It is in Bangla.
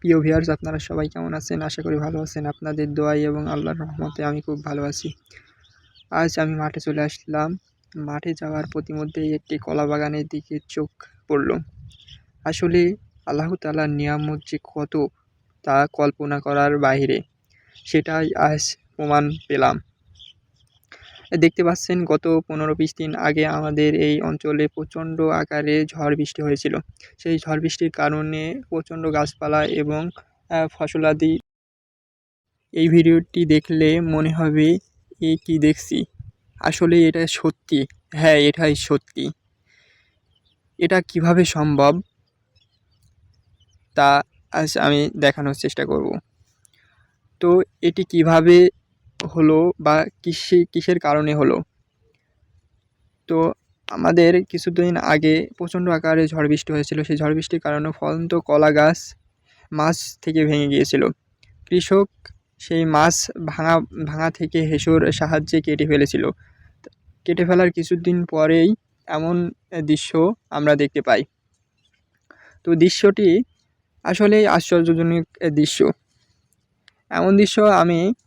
প্রিয় ভিউয়ার্স, আপনারা সবাই কেমন আছেন? আশা করি ভালো আছেন। আপনাদের দোয়ায় এবং আল্লাহর রহমতে আমি খুব ভালো আছি। আজ আমি মাঠে চলে আসলাম। মাঠে যাওয়ার পথিমধ্যেই একটি কলা বাগানের দিকে চোখ পড়ল। আসলে আল্লাহ তাআলার নিয়ামত যে কত, তা কল্পনা করার বাহিরে। সেটাই আজ প্রমাণ পেলাম। দেখতে পাচ্ছেন, গত 15-20 দিন আগে আমাদের এই অঞ্চলে প্রচণ্ড আকারে ঝড় বৃষ্টি হয়েছিল। সেই ঝড় বৃষ্টির কারণে প্রচণ্ড গাছপালা এবং ফসলাদি, এই ভিডিওটি দেখলে মনে হবে এ কি দেখছি। আসলে এটা সত্যি। হ্যাঁ, এটাই সত্যি। এটা কিভাবে সম্ভব তা আজ আমি দেখানোর চেষ্টা করব। তো এটি কিভাবে হলো বা কিসের কারণে হলো। তো আমাদের কিছুদিন আগে প্রচণ্ড আকারে ঝড় বৃষ্টি হয়েছিল। সেই ঝড় বৃষ্টির কারণে ফলন্ত কলা গাছ মাছ থেকে ভেঙে গিয়েছিল। কৃষক সেই মাছ ভাঙা থেকে হেসুর সাহায্যে কেটে ফেলেছিল। কেটে ফেলার কিছুদিন পরেই এমন দৃশ্য আমরা দেখতে পাই। তো দৃশ্যটি আসলেই আশ্চর্যজনক দৃশ্য। এমন দৃশ্য আমি